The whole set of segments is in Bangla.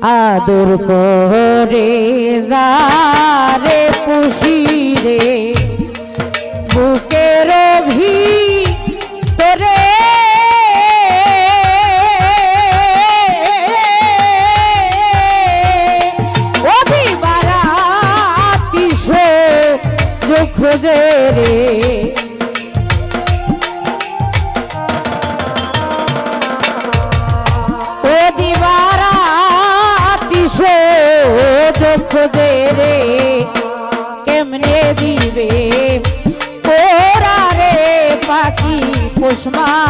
আদর করে যারে পুষি রে বুকের ভিতরে অভিবারাতি দুঃখ দে রে দুঃখ দে রে কেমনে দিবে ওরা রে পাখি পোষমানে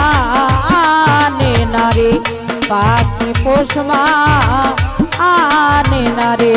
না রে পাখি পোষমানে না রে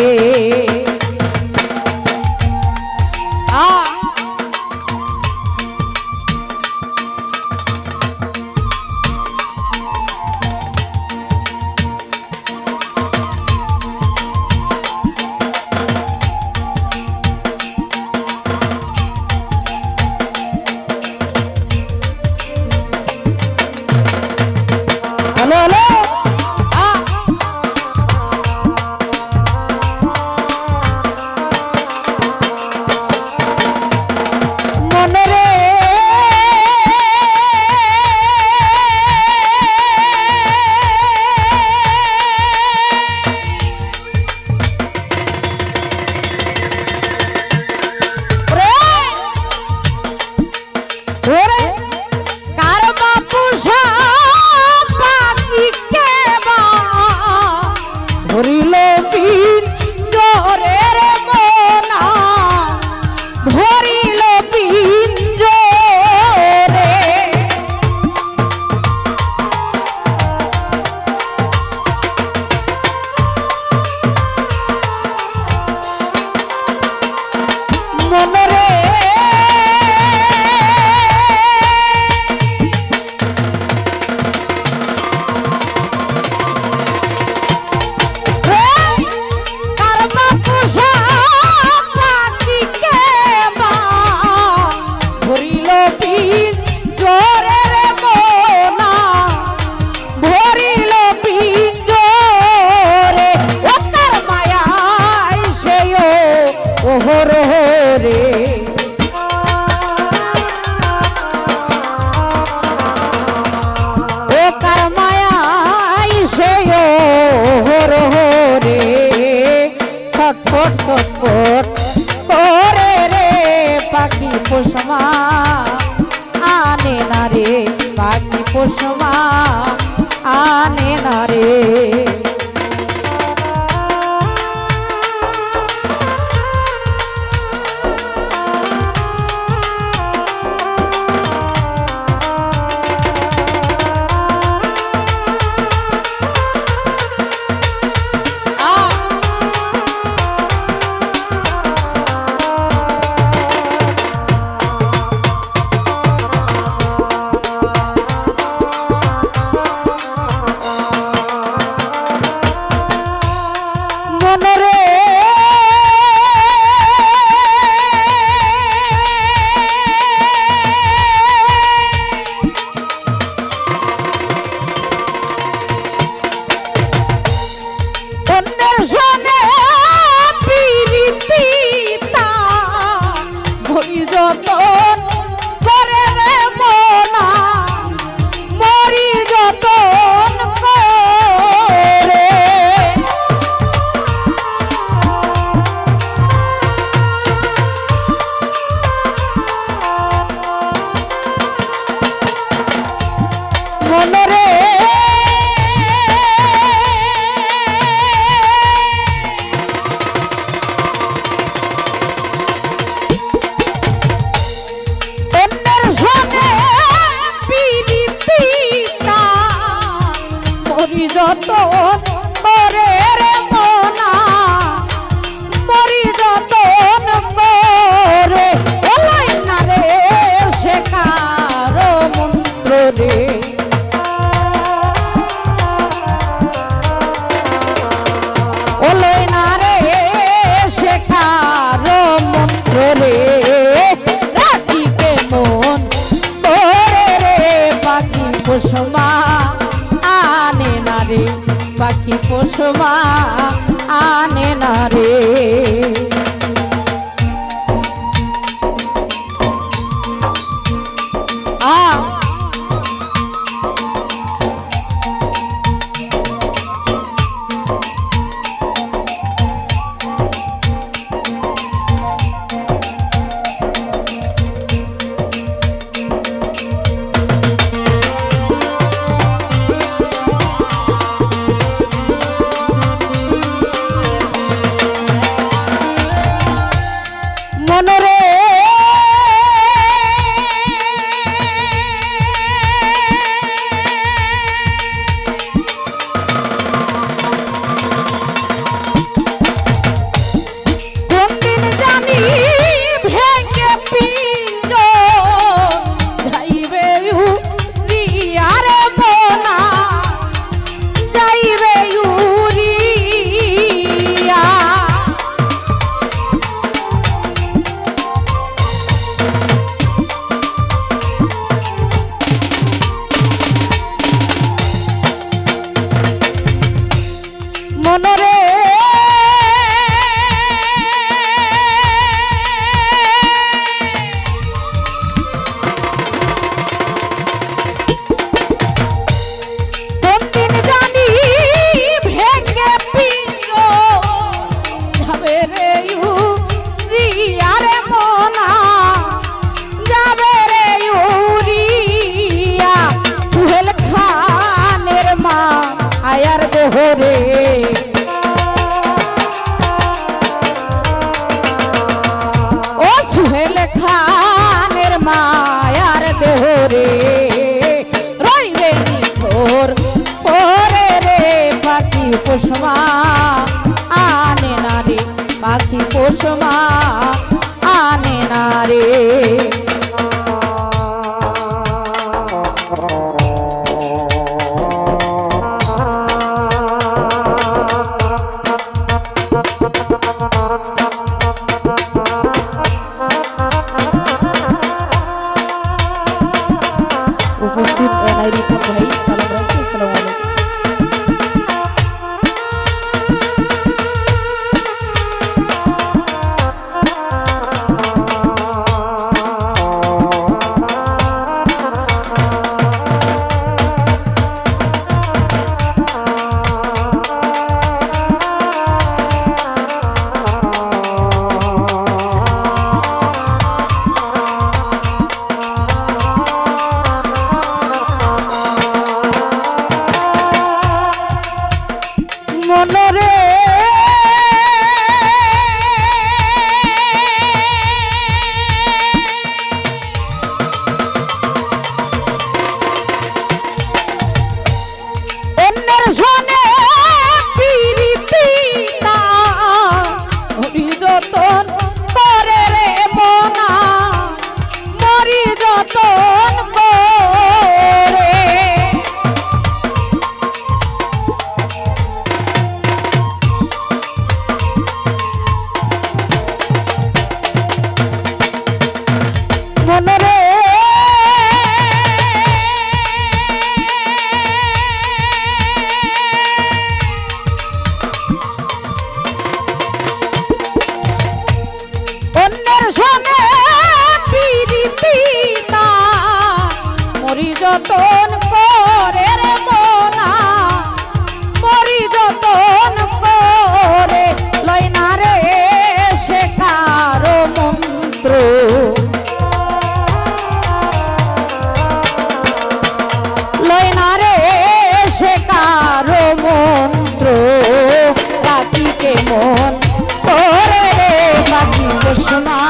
ছটফট ছটফট করে রে পাখি পোষমা আনে না রে পাখি পোষমা আনে না রে যত করে রে মনা মরি যতন করে ওলাই না রে শেখার মন্ত্র রে ওলাই না রে শেখার মন্ত্র রে রাখিকে মন তোরে রে পাখি পোষমা পাখি পোষমা আনে না রে। মনরে কোনদিন জানি ভেঙে পিঞ্জ যাইবে উড়িয়ারে মোনা যাইবে উড়িয়া। মনরে কোনদিন জানি ভেঙে পিঞ্জ যাবে রে উড়িয়ারে মোনা যাবে রে উড়িয়া। সুহেল খানের মা আয়ার দেহরে ও সুহেল খানের মায়ার দেহরে রইবে নিথর পরে রে পাখি পোষমা আনে না রে পাখি পোষমা আনে না রে। উপস্থিত এনআই রিপন ভাই সালাম রাখছি। আসসালামু আলাইকুম। মনরে অন্যের সনে পিরিতি না মরি যতন করে রে মনা মরি যতন করে। মনরে অন্যের সঙ্গে পিরিতি না মরি যতন করে রে মোনা মরি যতন করে। লয় না রে সে কারো মন্ত্র লয় না রে সে কারো মন্ত্র। পাখিকে মন করে রে পাখি পোষমা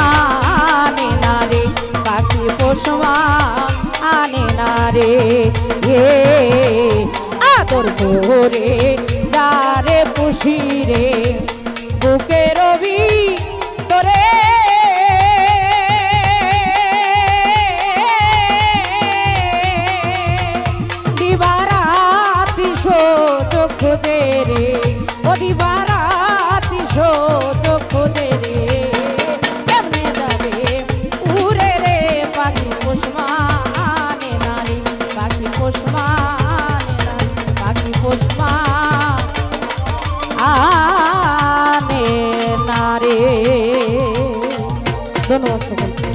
আনে না রে পাখি পোষমা আনে না রে। আদর করে দারে পুষি রে বুকে রবি তোরে দিবারাতি চোখ দে রে ও দিবারাতি চোখ দে রে। কেমনে যাবে উড়ে রে পাখি পোষমা আনে না রে পাখি পোষমা আনে না পাখি পোষমা ধন্যবাদ সকলকে।